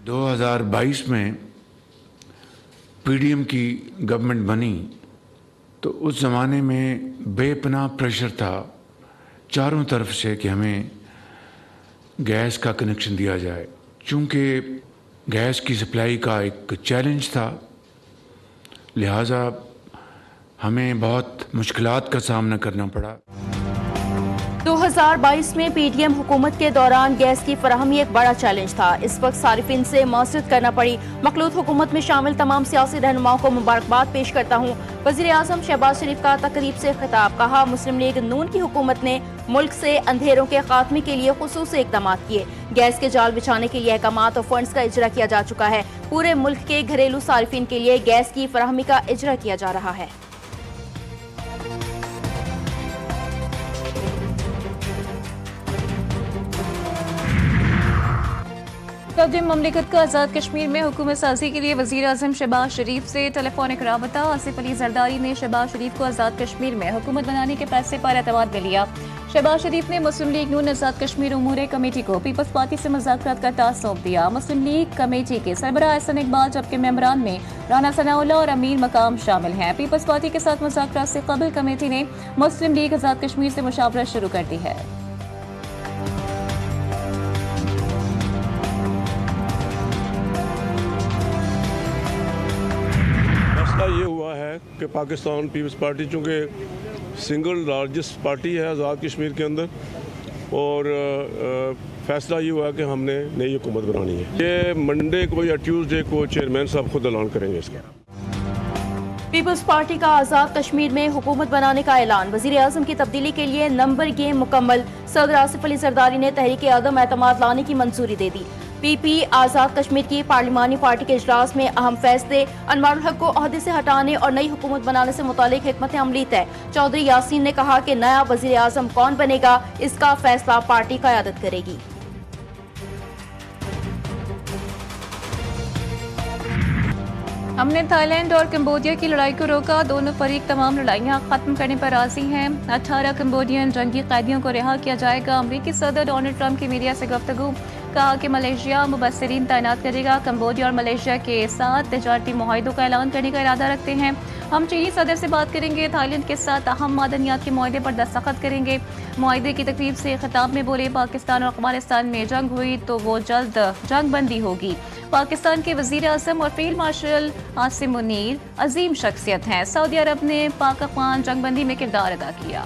2022 में पीडीएम की गवर्नमेंट बनी तो उस ज़माने में बेपनाह प्रेशर था चारों तरफ से कि हमें गैस का कनेक्शन दिया जाए। चूँकि गैस की सप्लाई का एक चैलेंज था, लिहाजा हमें बहुत मुश्किलात का सामना करना पड़ा। 2022 में पीडीएम हुकूमत के दौरान गैस की फराहमी एक बड़ा चैलेंज था। इस वक्त सारिफिन से मौसूद करना पड़ी। मखलूत हुकूमत में शामिल तमाम सियासी रहनुमाओं को मुबारकबाद पेश करता हूँ। वज़ीर आज़म शहबाज शरीफ का तकरीब से खिताब। कहा, मुस्लिम लीग नून की हुकूमत ने मुल्क से अंधेरों के खात्मे के लिए खुसूसी इक़दाम किए। गैस के जाल बिछाने के लिए अहकामात और फंड्स का इजरा किया जा चुका है। पूरे मुल्क के घरेलू सारिफिन के लिए गैस की फराहमी का इजरा किया जा रहा है। सदर ममलिकत का आज़ाद कश्मीर में हुकूमत साजी के लिए वज़ीर आज़म शहबाज शरीफ से टेलीफोनिक राबता। आसिफ अली जरदारी ने शहबाज शरीफ को आज़ाद कश्मीर में हुकूमत बनाने के फैसले पर एतमाद में लिया। शहबाज शरीफ ने मुस्लिम लीग नून आज़ाद कश्मीर उमूर कमेटी को पीपल्स पार्टी से मुज़ाकरात का टास्क सौंप दिया। मुस्लिम लीग कमेटी के सरबराह एहसन इकबाल जबकि मेंबरान में राना सनाउल्लाह और अमीर मकाम शामिल हैं। पीपल्स पार्टी के साथ मुज़ाकरात से कबल कमेटी ने मुस्लिम लीग आज़ाद कश्मीर से मुशावरत शुरू कर दी है। ये हुआ है कि पाकिस्तान पीपल्स पार्टी चूँकि सिंगल लार्जेस्ट पार्टी है आज़ाद कश्मीर के अंदर, और फैसला ये हुआ कि हमने नई हुकूमत बनानी है। ये मंडे को या ट्यूसडे को चेयरमैन साहब खुद ऐलान करेंगे इसका। पीपल्स पार्टी का आज़ाद कश्मीर में हुकूमत बनाने का ऐलान। वज़ीर आज़म की तब्दीली के लिए नंबर गेम मुकम्मल। सदर आसिफ अली जरदारी ने तहरीक आदम एतमाद लाने की मंजूरी दे दी। पीपी आज़ाद कश्मीर की पार्लिमानी पार्टी के इजलास में अहम फैसले। अनवारुल हक को ओहदे से हटाने और नई हुकूमत बनाने से मुतालिक हिकमत अमली तय। चौधरी यासीन ने कहा कि नया वज़ीर आज़म कौन बनेगा, इसका फैसला पार्टी क़यादत करेगी। हमने थाईलैंड और कंबोडिया की लड़ाई को रोका। दोनों फरीक तमाम लड़ाइयाँ खत्म करने पर राजी हैं। 18 कंबोडियन जंगी कैदियों को रिहा किया जाएगा। अमरीकी सदर डोनाल्ड ट्रंप की मीडिया से गुफ्तगू। कहा कि मलेशिया मुबस्सिरीन तैनात करेगा। कंबोडिया और मलेशिया के साथ तजारती मुआहदों का ऐलान करने का इरादा रखते हैं। हम चीनी सदर से बात करेंगे। थाईलैंड के साथ अहम मादनियात के मुआहदे पर दस्तखत करेंगे। मुआहदे की तकरीब से खिताब में बोले, पाकिस्तान और अफगानिस्तान में जंग हुई तो वो जल्द जंग बंदी होगी। पाकिस्तान के वज़ीर आज़म और फील्ड मार्शल आसिम मुनीर अजीम शख्सियत हैं। सऊदी अरब ने पाक अफगान जंग बंदी में किरदार अदा किया।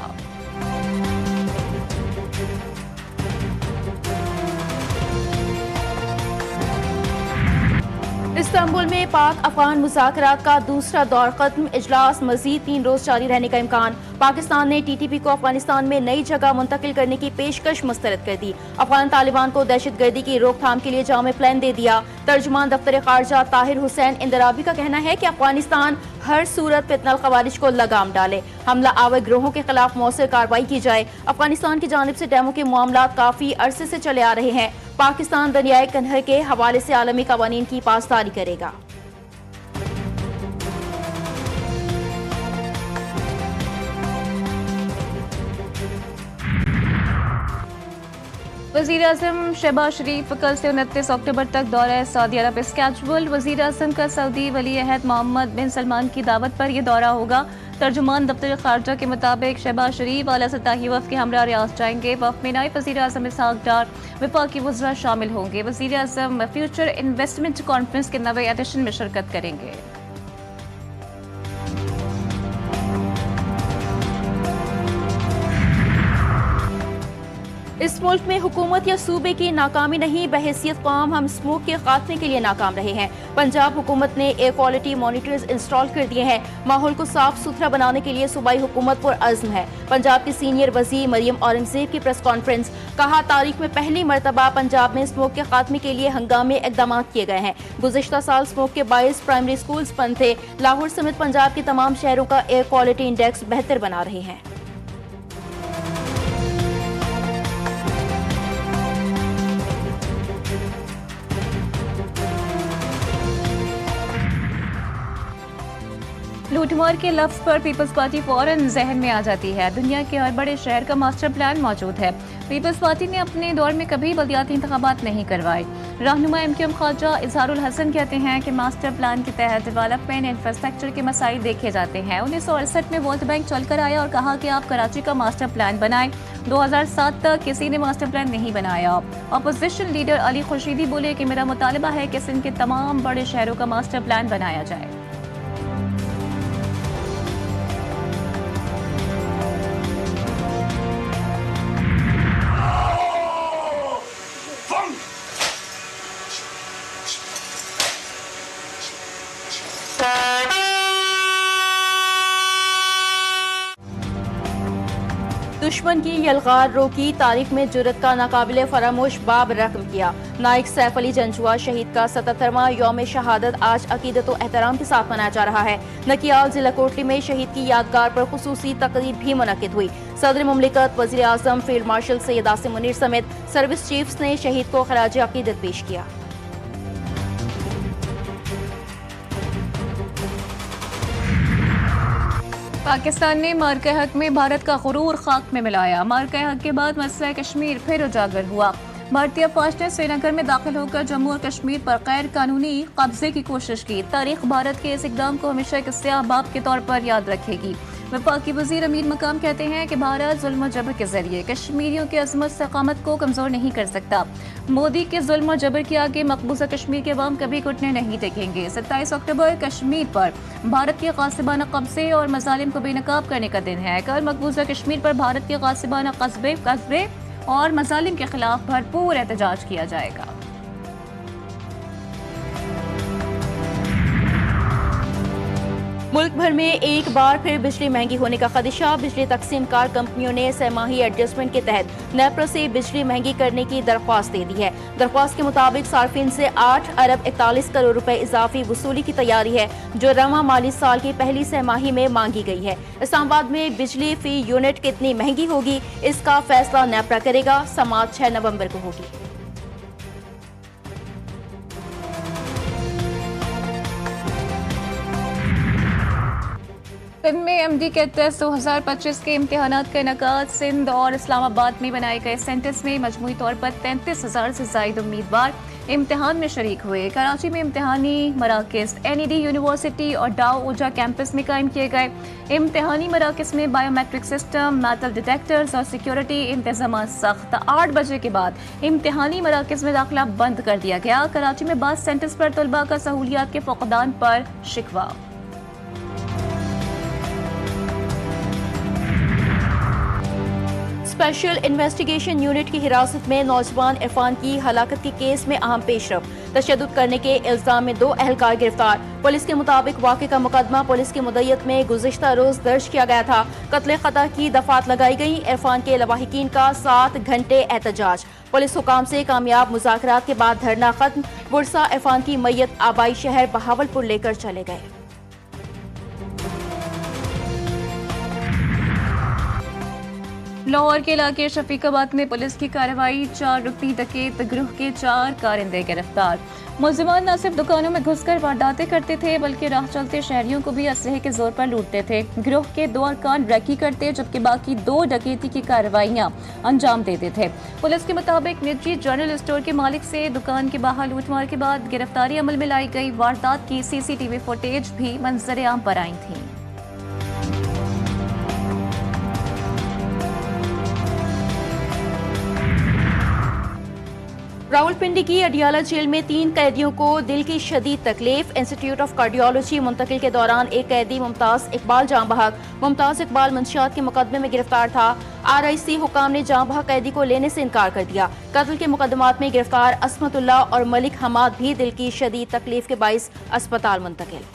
इस्तांबुल में पाक अफगान मुज़ाकरात का दूसरा दौर खत्म। इजलास मजीद 3 रोज जारी रहने का इम्कान। पाकिस्तान ने टीटीपी को अफगानिस्तान में नई जगह मुंतकिल करने की पेशकश मुस्तरद कर दी। अफगान तालिबान को दहशतगर्दी की रोकथाम के लिए जामे प्लान दे दिया। तर्जुमान दफ्तर खारजा ताहिर हुसैन इंदराबी का कहना है कि अफगानिस्तान हर सूरत फितनल खवारिज को लगाम डाले। हमला आवर गिरोहों के खिलाफ मौसर कार्रवाई की जाए। अफगानिस्तान की जानिब से डैमों के मामला काफी अरसे से चले आ रहे हैं। पाकिस्तान दरियाए कन्हर के हवाले से आलमी कवानीन की पासदारी करेगा। वज़ीर आज़म शहबाज शरीफ कल से 29 अक्टूबर तक दौरा सऊदी अरब स्केड्यूल। वज़ीर आज़म का सऊदी वली अहद मोहम्मद बिन सलमान की दावत पर यह दौरा होगा। तर्जुमान दफ्तर खारजा के मुताबिक शहबाज शरीफ आला सतही वफ़द के हमरा रियाज जाएंगे। वफ़द में नायब वज़ीर आज़म इसहाक डार, वफाकी वज़रा शामिल होंगे। वज़ीर आज़म फ्यूचर इन्वेस्टमेंट कॉन्फ्रेंस के 9वें एडिशन में शिरकत करेंगे। इस मुल्क में हुकूमत या सूबे की नाकामी नहीं, बहैसियत कौम हम स्मोक के खात्मे के लिए नाकाम रहे हैं। पंजाब हुकूमत ने एयर क्वालिटी मॉनिटर्स इंस्टॉल कर दिए हैं। माहौल को साफ सुथरा बनाने के लिए सूबाई हुकूमत पर अज़्म है। पंजाब की सीनियर वज़ीर मरियम औरंगज़ेब की प्रेस कॉन्फ्रेंस। कहा, तारीख में पहली मरतबा पंजाब में स्मोक के खात्मे के लिए हंगामी इक़दाम किए गए हैं। गुज़िश्ता साल स्मोक के 22 प्राइमरी स्कूल्स बंद थे। लाहौर समेत पंजाब के तमाम शहरों का एयर क्वालिटी इंडेक्स बेहतर बना रहे हैं। लूटमार के लफ्ज़ पर पीपल्स पार्टी फौरन जहन में आ जाती है। दुनिया के हर बड़े शहर का मास्टर प्लान मौजूद है। पीपल्स पार्टी ने अपने दौर में कभी बल्दियाती इंतखाबात नहीं करवाए। रहनुमा MQM ख्वाजा इजहारुल हसन कहते हैं कि मास्टर प्लान के तहत डेवलपमेंट इंफ्रास्ट्रक्चर के मसाइल देखे जाते हैं। 1968 में वर्ल्ड बैंक चलकर आया और कहा कि आप कराची का मास्टर प्लान बनाएं। 2007 तक किसी ने मास्टर प्लान नहीं बनाया। अपोजिशन लीडर अली खुर्शीदी बोले कि मेरा मुतालबा है कि सिंध के तमाम बड़े शहरों का मास्टर प्लान बनाया जाए। दुश्मन की यलगार रोकी, तारीख में जुर्रत का नाकाबिले फरामोश बाब रकम किया। नाइक सैफ अली जंजुआ शहीद का 77वां यौम शहादत आज अकीदत व एहतराम के साथ मनाया जा रहा है। नकियाल जिला कोटली में शहीद की यादगार पर खुसूसी तकरीब भी मुनक्किद हुई। सदर मुमलिकत, वज़ीर आज़म, फील्ड मार्शल सैयद आसिम मुनीर समेत सर्विस चीफ्स ने शहीद को खराज अकीदत पेश किया। पाकिस्तान ने मार्का हक में भारत का गुरूर खाक में मिलाया। मार्का हक के बाद मसला कश्मीर फिर उजागर हुआ। भारतीय फौज ने श्रीनगर में दाखिल होकर जम्मू और कश्मीर पर गैर कानूनी कब्जे की कोशिश की। तारीख भारत के इस इकदाम को हमेशा एक स्याह बाब के तौर पर याद रखेगी। वफाकी वजीर अमीर मकाम कहते हैं कि भारत जुल्म और जबर के जरिए कश्मीरियों की अजमत इस्तेकामत को कमजोर नहीं कर सकता। मोदी के जुल्म और जबर के आगे मकबूजा कश्मीर के अवाम कभी घुटने नहीं टेकेंगे। 27 अक्टूबर कश्मीर पर भारत के गासिबाना कब्जे और मजालिम को बेनकाब करने का दिन है। कल मकबूजा कश्मीर पर भारत के गासिबाना कस्बे और मजालिम के खिलाफ भरपूर एहतजाज किया जाएगा। मुल्क भर में एक बार फिर बिजली महंगी होने का खदशा। बिजली तकसीम कार कंपनियों ने सहमाही एडजस्टमेंट के तहत नेपरा से बिजली महंगी करने की दरख्वास्त दे दी है। दरख्वास्त के मुताबिक सार्फिन से 8 अरब 41 करोड़ रुपए इजाफी वसूली की तैयारी है, जो रवां माली साल की पहली सहमाही में मांगी गई है। इस्लामाबाद में बिजली फी यूनिट कितनी महंगी होगी, इसका फैसला नेपरा करेगा। समाअत 6 नवंबर को होगी। सिंध में MD के टेस्ट 2025 के इम्तिहानात का इनेकाद सिंध और इस्लामाबाद में बनाए गए सेंटर्स में मजमूई तौर पर 33,000 से ज्यादा उम्मीदवार इम्तिहान में शरीक हुए। कराची में इम्तिहानी मराकज़ NED यूनिवर्सिटी और डाउ ऊर्जा कैंपस में कायम किए गए। इम्तिहानी मराकज़ में बायोमेट्रिक सिस्टम, मेटल डिटेक्टर्स और सिक्योरिटी इंतजाम सख्त। 8 बजे के बाद इम्तिहानी मराकज़ में दाखिला बंद कर दिया गया। कराची में बास सेंटर्स पर तलबा का सहूलियात के फुकदान पर शिकवा। स्पेशल इन्वेस्टिगेशन यूनिट की हिरासत में नौजवान इरफान की हलाकत के केस में अहम पेशरफ। तशद्दुद करने के इल्जाम में 2 अहलकार गिरफ्तार। पुलिस के मुताबिक वाक़े का मुकदमा पुलिस की मुद्दत में गुज़िश्ता रोज दर्ज किया गया था। कत्ल ख़ता की दफात लगाई गई। इरफान के लवाहिकीन का 7 घंटे एहतजाज। पुलिस हुकाम से कामयाब मुज़ाकरात के बाद धरना खत्म। बुरसा इरफान की मैयत आबाई शहर बहावलपुर लेकर चले गए। लाहौर के इलाके शफीकाबाद में पुलिस की कार्रवाई। 4 रुकती डकैत गिरोह के 4 कारिंदे गिरफ्तार। मुलजिमान न सिर्फ दुकानों में घुसकर वारदातें करते थे, बल्कि राह चलते शहरियों को भी असलहे के जोर पर लूटते थे। गिरोह के 2 अरकान रैकी करते, जबकि बाकी 2 डकैती की कार्रवाइयां अंजाम देते थे। पुलिस के मुताबिक निजी जनरल स्टोर के मालिक से दुकान के बाहर लूटमार के बाद गिरफ्तारी अमल में लाई गई। वारदात की CCTV फुटेज भी मंजर आम पर आई थी। रावलपिंडी की अडियाला जेल में 3 कैदियों को दिल की शदीद तकलीफ। इंस्टीट्यूट ऑफ कार्डियोलॉजी मुंतकिल के दौरान एक कैदी मुमताज इकबाल जाँ बहक। मुमताज इकबाल मंशियात के मुकदमे में गिरफ्तार था। RIC हुकाम ने जाँ बहक कैदी को लेने से इनकार कर दिया। कत्ल के मुकदमात में गिरफ्तार असमतुल्लाह और मलिक हमाद भी दिल की शदीद तकलीफ के बाइस अस्पताल मुंतकिल।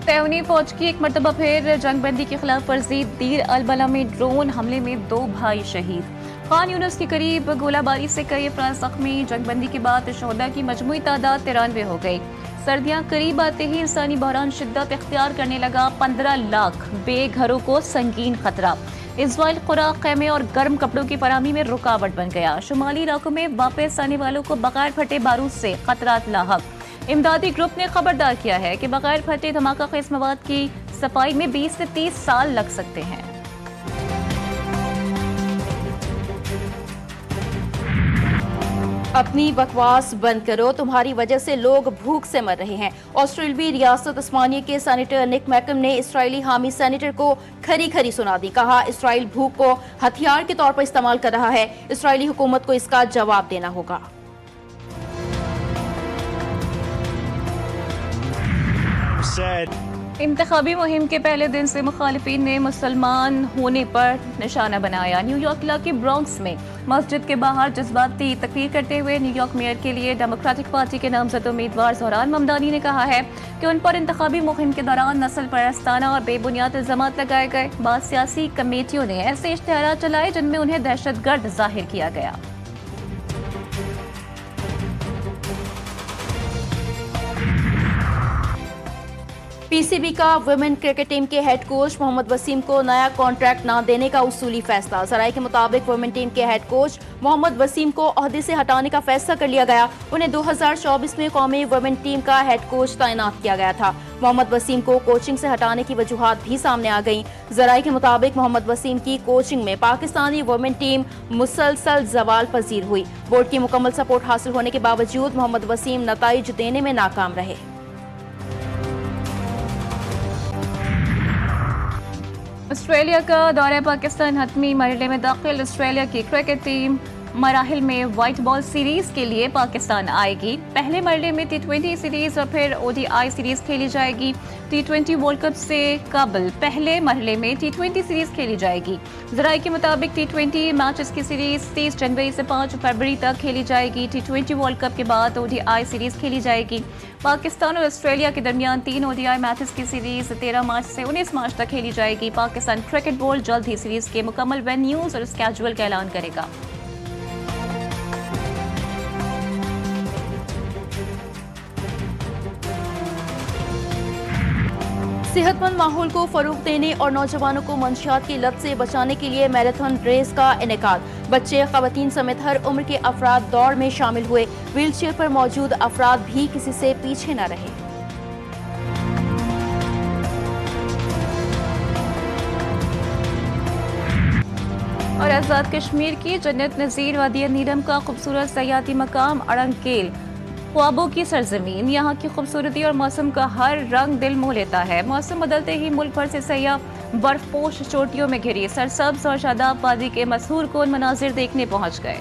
तैयूनी फौज की एक मरतबा फिर जंगबंदी की खिलाफ वर्जी। दीर अलबला में ड्रोन हमले में 2 भाई शहीद। खान यूनुस के करीब गोलाबारी से कई अफराद जख्मी। जंगबंदी के बाद शोहदा की मजमूई तादाद 93 हो गई। सर्दियां करीब आते ही इंसानी बहरान शिद्दत इख्तियार करने लगा। 15 लाख बेघरों को संगीन खतरा। इजराइल खुराक, खैमे और गर्म कपड़ों की फराहमी में रुकावट बन गया। शुमाली इलाकों में वापस आने वालों को बगैर फटे बारूद से खतरात लाहक। इमदादी ग्रुप ने खबरदार किया है कि बगैर फटे धमाका खेज मवाद की सफाई में 20 से 30 साल लग सकते हैं। अपनी बकवास बंद करो, तुम्हारी वजह से लोग भूख से मर रहे हैं। ऑस्ट्रेलियाई रियासत उस्मानिया के सेनेटर निक मैकम ने इसराइली हामी सेनेटर को खरी खरी सुना दी। कहा, इसराइल भूख को हथियार के तौर पर इस्तेमाल कर रहा है, इसराइली हुकूमत को इसका जवाब देना होगा। इंतखाबी मुहिम के पहले दिन से मुखालिफिन ने मुसलमान होने पर निशाना बनाया। न्यूयॉर्क इलाके ब्रॉन्क्स में मस्जिद के बाहर जज्बाती तकरीर करते हुए न्यूयॉर्क मेयर के लिए डेमोक्रेटिक पार्टी के नामजद उम्मीदवार ज़ोहरान ममदानी ने कहा है कि उन पर इंतखाबी मुहिम के दौरान नस्ल परस्ताना और बेबुनियाद इल्जामात लगाए गए। बाद सियासी कमेटियों ने ऐसे इश्तिहार चलाए जिनमें उन्हें दहशतगर्द जाहिर किया गया। पीसीबी का वुमेन क्रिकेट टीम के हेड कोच मोहम्मद वसीम को नया कॉन्ट्रैक्ट न देने का उसूली फैसला। जराये के मुताबिक वुमेन टीम के हेड कोच मोहम्मद वसीम को ओहदे से हटाने का फैसला कर लिया गया। उन्हें 2024 में कौमी वुमेन टीम का हेड कोच तैनात किया गया था। मोहम्मद वसीम को कोचिंग से हटाने की वजूहात भी सामने आ गईं। जराये के मुताबिक मोहम्मद वसीम की कोचिंग में पाकिस्तानी वुमेन टीम मुसलसल जवाल पजीर हुई। बोर्ड की मुकम्मल सपोर्ट हासिल होने के बावजूद मोहम्मद वसीम नताइज देने में नाकाम रहे। ऑस्ट्रेलिया का दौरा पाकिस्तान हतमी मरहले में दाखिल। ऑस्ट्रेलिया की क्रिकेट टीम मराहिल में व्हाइट बॉल सीरीज के लिए पाकिस्तान आएगी। पहले मरहले में T20 सीरीज और फिर ODI सीरीज खेली जाएगी। T20 वर्ल्ड कप से कबल पहले मरहले में T20 सीरीज खेली जाएगी। ज़राए के मुताबिक T20 मैचेस की सीरीज 30 जनवरी से 5 फरवरी तक खेली जाएगी। T20 वर्ल्ड कप के बाद ODI सीरीज खेली जाएगी। पाकिस्तान और ऑस्ट्रेलिया के दरमियान 3 ODI मैचेस की सीरीज 13 मार्च से 19 मार्च तक खेली जाएगी। पाकिस्तान क्रिकेट बोर्ड जल्द ही सीरीज के मुकम्मल वेन्यूज और स्केड्यूल का ऐलान करेगा। सेहतमंद माहौल को फरोग देने और नौजवानों को मंशियात की लत से बचाने के लिए मैराथन रेस का इनेकाद। बच्चे, खवातीन समेत हर उम्र के अफराद दौड़ में शामिल हुए। व्हील चेयर पर मौजूद अफराद भी किसी से पीछे न रहे। और आज़ाद कश्मीर की जन्नत नज़ीर वादी नीलम का खूबसूरत सयाती मकाम अड़ंगकेल, ख्वाबों की सरजमीन। यहाँ की खूबसूरती और मौसम का हर रंग दिल मोह लेता है। मौसम बदलते ही मुल्क भर से सयाह बर्फपोश चोटियों में घिरी सरसब्ज और शादाब वादी के मशहूर कोन मनाजिर देखने पहुँच गए।